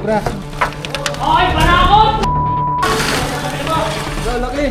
cobra. Ay, panakot! Laki.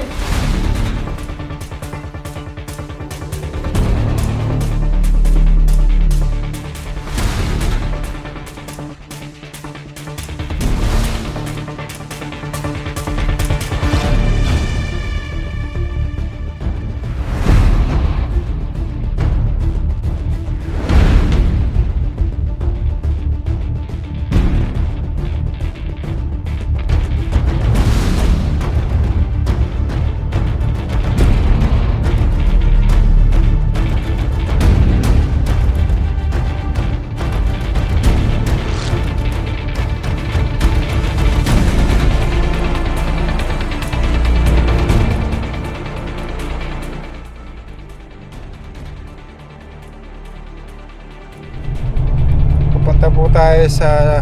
Pupunta po tayo sa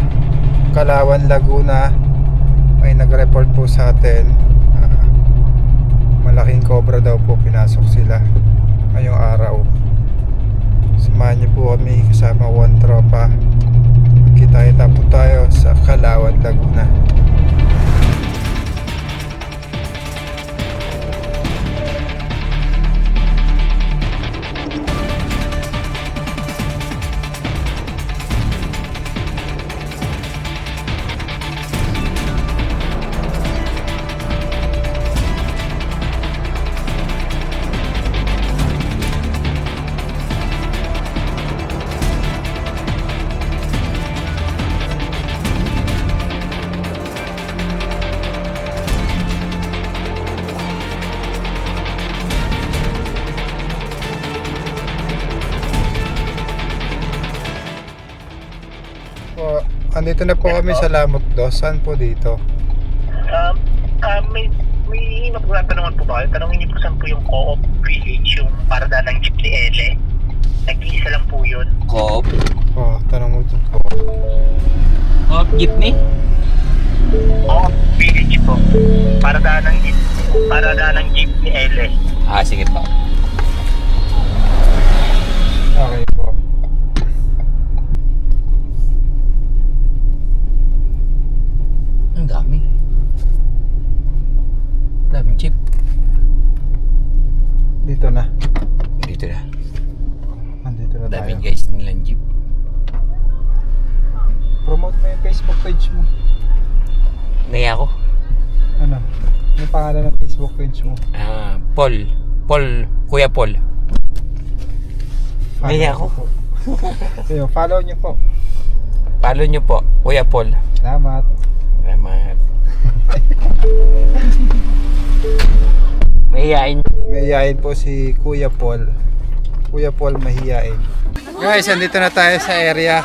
Kalawan, Laguna. May nag-report po sa atin, malaking cobra daw po pinasok sila ngayong araw. Samahan niyo po kami kasama one tropa. Kita-kita po tayo sa Kalawan, Laguna. Po, andito na po kami sa Lamot 2. Saan po dito? May napagtatanungan po ba kayo? Tanongin niyo po saan po yung Co-op PH, yung parada ng jeep ni Ele. Nag-iisa lang po yun. Co-op? Oh, tanong mo dyan po. Co-op jeepney? Co-op PH po. Parada ng jeep ni Ele. Ah, sige po. Okay po. Ang dami. Daming jeep. Dito na. Dito na. Andito na tayo. Daming guys nilang jeep. Promote mo yung Facebook page mo. Naya ako. Ano? Yung pangalan ng Facebook page mo. Paul. Kuya Paul. Naya ako. So, follow nyo po. Follow nyo po, Kuya Paul. Salamat. Salamat. Mahihain. Mahihain po si Kuya Paul. Kuya Paul mahihain. Guys, andito na tayo sa area.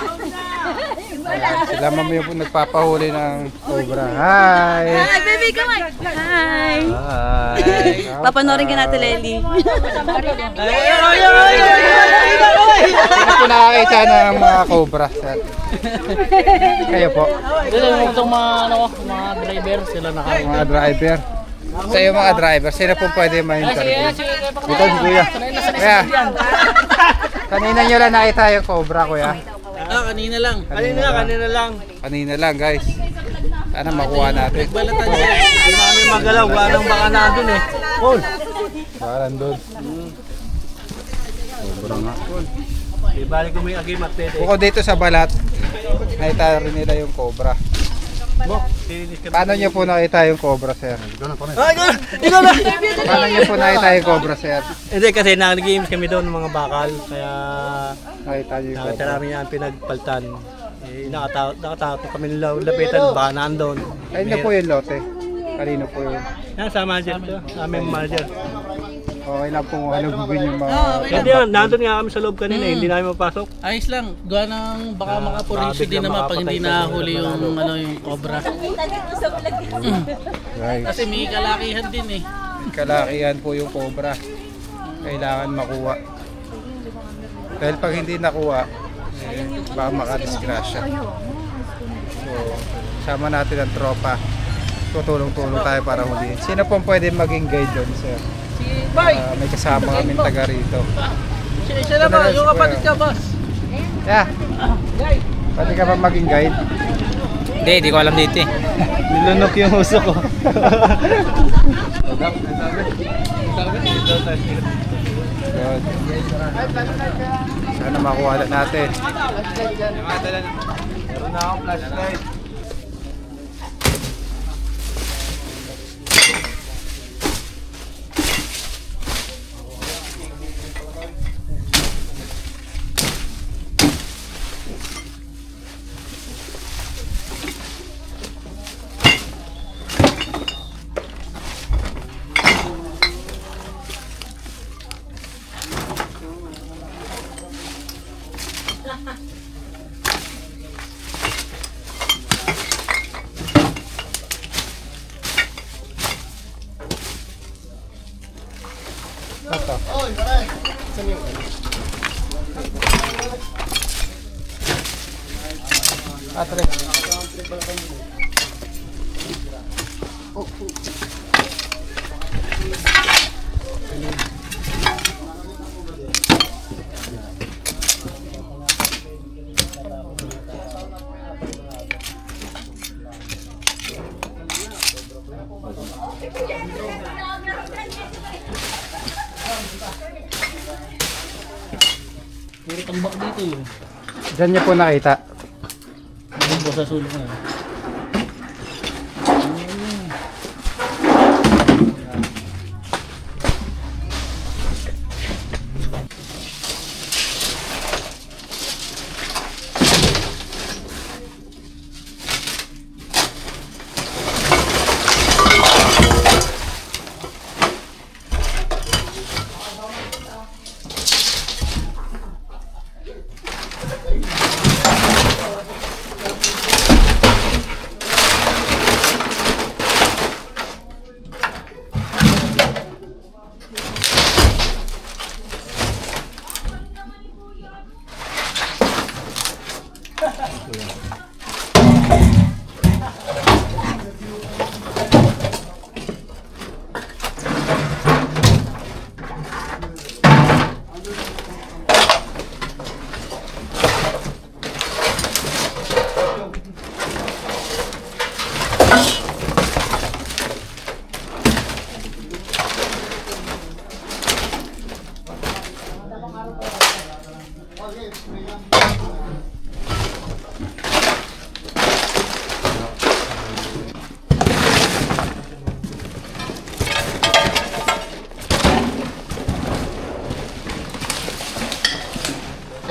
Sila mami po nagpapahuli ng cobra. Hi! Hi, baby, come on! Hi! Hi! Papanorin ka natin, Lely. Hindi po nakakita ng mga cobra. Sir. Kayo po? Itong mga driver, sila Mga driver. Sa iyo mga driver, sino po pwede ma-interview? Dito si Kuya. Kuya, kanina nyo lang nakita yung cobra, Kuya. kanina lang. Kanina lang, guys. Sana makuha natin. Balatan niya. Hindi namin magalaw. Wala nang baka nandun eh. Paul. Parang doon. Cobra nga. Di bali ko may agim at tete. Bukod dito sa balat, nakita rin nila yung cobra. Paano nyo po nakita yung cobra, sir? Ikaw na! Paano nyo po nakita yung cobra, sir? Hindi kasi nag-games kami doon ng mga bakal. Kaya Nakita nyo yung nakita cobra. namin yan pinagpaltan. Nakatakot kami lapitan. Baka nandun. Ayun na po yung lote. Kanino po yun? Yan sa manager ko. Aming manager. Okay lang po halugugin yung mga... Hindi yan. Nandun nga kami sa loob kanina. Hindi namin mapasok. Ayos lang, gawa ng baka makapurisyo biglang din naman pag hindi makapatay sa nahuli yung yung cobra. Guys, Kasi may kalakihan din eh. kalakihan po yung cobra. Kailangan makuha. Dahil pag hindi nakuha, baka makadisgrasya. So, sama natin ang tropa. Tutulong-tulong tayo para huliin. Sino pong pwede maging guide doon, sir? May kasama kaming taga rito. Siya na ba? Yung kapatid ka, boss? Yeah. Pwede ka ba maging guide? Hindi ko alam dito eh. Nilunok yung uso ko. Good. Sana makuha na natin. Meron na akong flashlight. Ito. Atre. Puro tambak dito yun. Diyan niyo po nakita. Yung boss sa sulok na.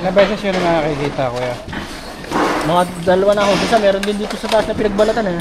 Ilang beses yun na nakikita, kuya? Mga dalawa na ako. Basta meron din dito sa taas na pinagbalatan eh.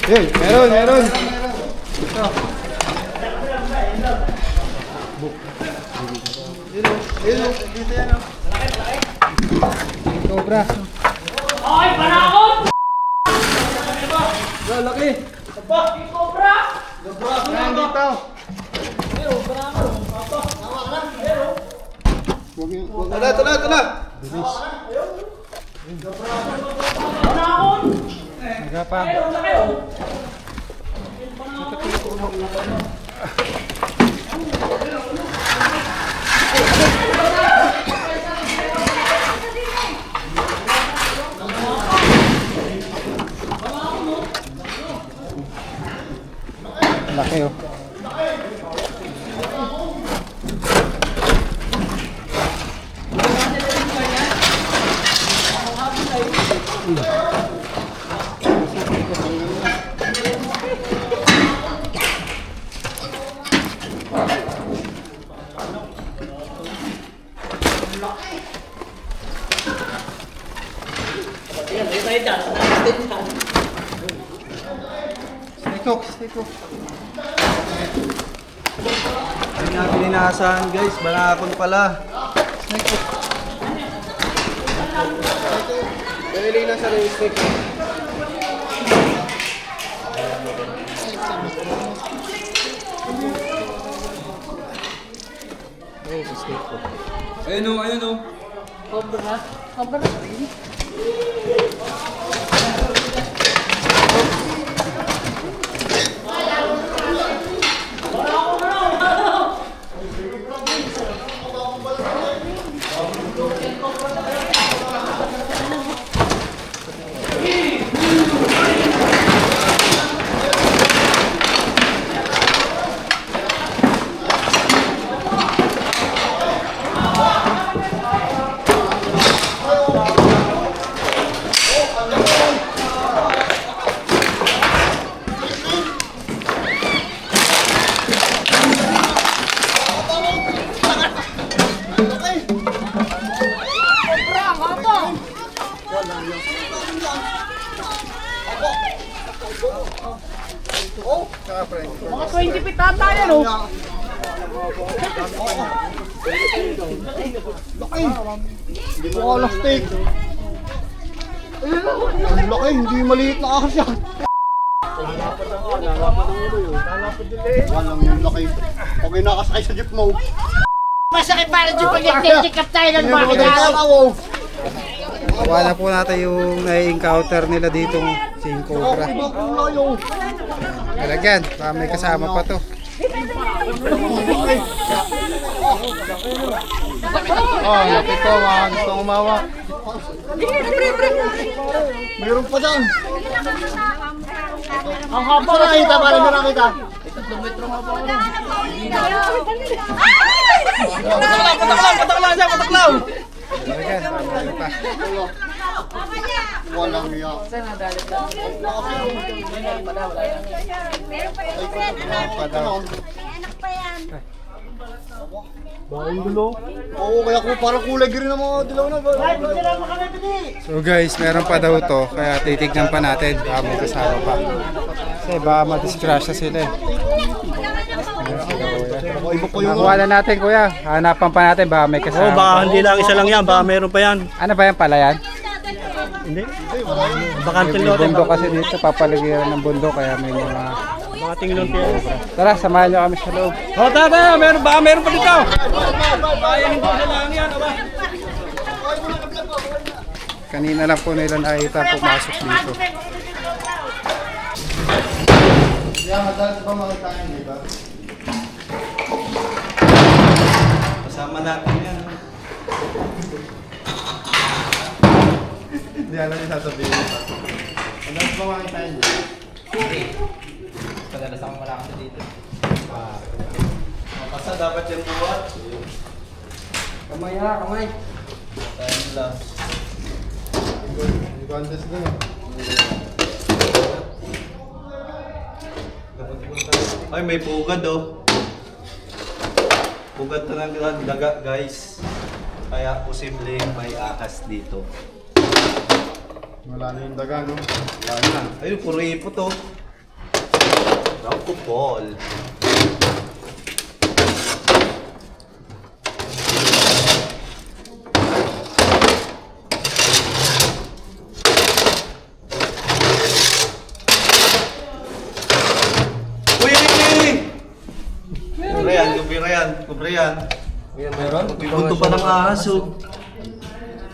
Hey, meron. Cobra. Ay, panakot! Laki. Aba, yung cobra! Nandito. Tula. Panakot! Nagapang. Ayun, laki oh! Laki oh. Stay cook. Hindi natin inaasahan guys, balakon pala. Dali na sa steak. Ayun o. Cobra. Cobra. Saka friend. Mga 20 feet ata yan, oh. Hindi mo alas steak. Ang laki, hindi maliit na ahas yan. Walang yung laki. Pag nakasakay sa jeep mo. Masakit para dyan pag nag-check up tayo ng mga kasama. Awa na po natin yung na-encounter nila ditong King Cobra. Kalagyan, baka may kasama pa to. Oh, lapit po mga gustong umawa. Mayroon pa dyan. Ang haba na kita, parang na nakita. Kalagyan, baka pa. Walang niya. Bawang dulo. Oo, kaya ko parang kulay green ng mga dilaw na. So guys, meron pa daw to, kaya titignan pa natin, baka may kasama pa. Kasi baka madisgrasya sila eh. Iba pa yung Nakuha na natin kuya, hanapan pa natin, baka may kasama Oh, baka pa. hindi lang isa lang yan, baka meron pa yan. Ano ba yan pala yan? Hindi. Baka May tinlote. bundok kasi dito, papaligiran ng bundok, kaya may mga... Baka tinglon kayo. Tara, samahan nyo kami sa loob. Oh, tata, baka meron pa dito. Baka hindi ko na lang yan, aba. Kanina lang po nila nakita pumasok dito. Yeah, madalas ba makita yan, di ba? Kasama natin yan. Hindi alam yung sasabihin. Madalas ba makita yan, di ba? Padalas ako wala kasi dito. Mapasa dapat yan buhat. Kamay ha, kamay. Time lapse. Hindi ko andas doon eh. Ay, may pugad oh. Pugad na ng daga, guys. Kaya posibleng may ahas dito. Wala na yung daga, no? Wala na. Ayun, puro ipot oh. Rakupol. Kubra yan. Meron? May buto pa ng ahas oh.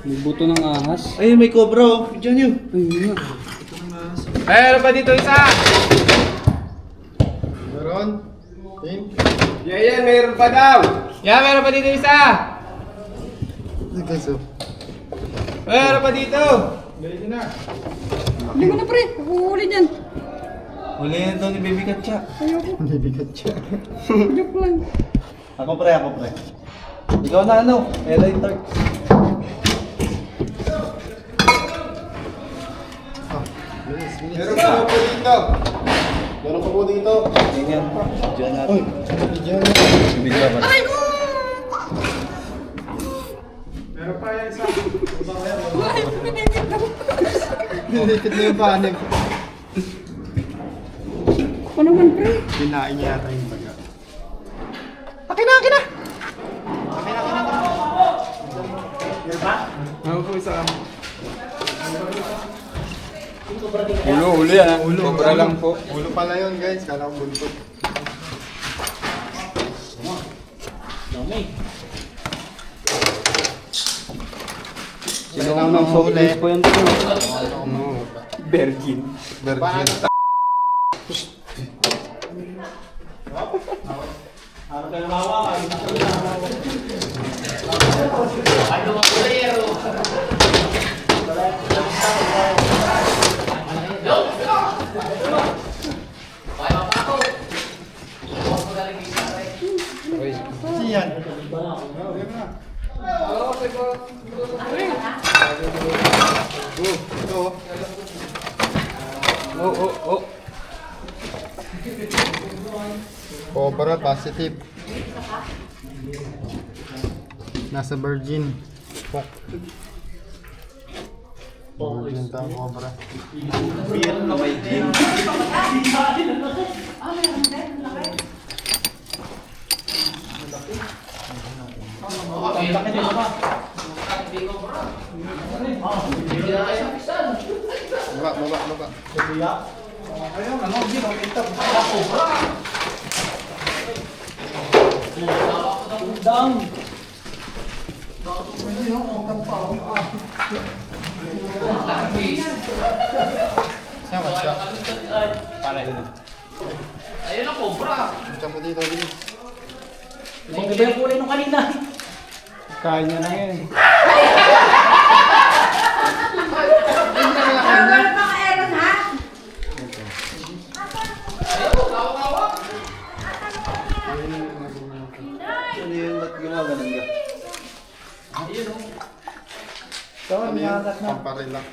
May buto ng ahas. Ayun, may cobra oh. Diyan yun. Ayun nga. Meron pa dito isa! Meron? Yan, meron pa daw! Yan, meron pa dito isa! Guys oh. Meron pa dito! Hindi mo na pre, huhuli niyan. Huli yan daw ni Baby Katya. Baby Katya. Joke lang. Ako pre. Ikaw na ano? Eli Tark. Meron pa po dito. Meron pa po dito. Ganyan. Diyan natin. Uy! Diyan natin. Bibigyan ka na. Meron pa yan isa. Nilipid na yung panig. Ano man pre? Kinain niya yata yung baga. Akin na! Meron po isa. Ulo yan. Cobra lang po. Ulo pala yun guys. Kala ko buntot. Sino ang nang huli? Po yan po. Virgin. Siyan. Ito. Cobra positive. Nasa Virgin. Pok. Virgin tao cobra. Beer na may gin. Diyan mo dito, dito. Iba yung kulay nung kanina. Kain niya na yan. Ano yun? Ba't gumaganon ka? Ano yun? Pamparelax.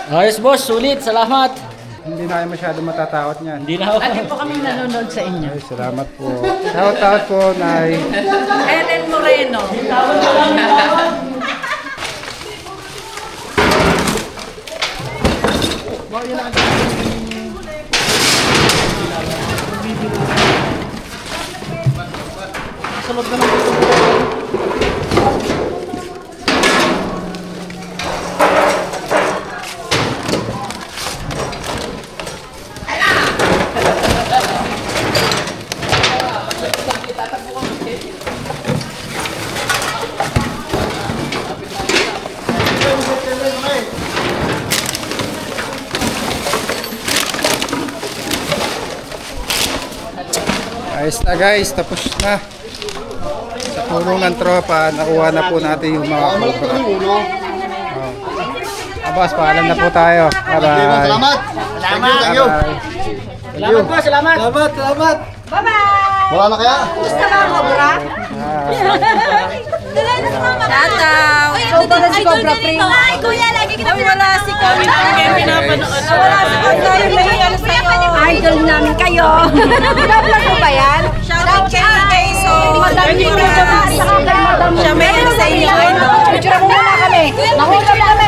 Ayos boss, sulit. Salamat. Hindi na kayo masyado matatakot niyan. Hindi na ako. Lagi po kami nanonood sa inyo. Ay, salamat po. Shout-out po, Nay. Ellen Moreno. Ayos na guys, tapos na. Sa tulong ng tropa, nakuha na po natin yung mga cobra. Abas, paalam na po tayo. Bye-bye. Salamat! Thank you! Salamat po, salamat. Salamat! Bye-bye! Wala na kaya? Gusto ba mo, bra? Shoutout! Ikaw ba na si Cobra Pring? Ay, kuya, lagi kita wala si Cobra. pinapanood. Wala si Cobra. May sa'yo. Idol namin kayo. Vlog mo ba yan? Shoutout kay So. Madam Nino. Siya may sa inyo. Picture mo muna kami. Nahulog kami.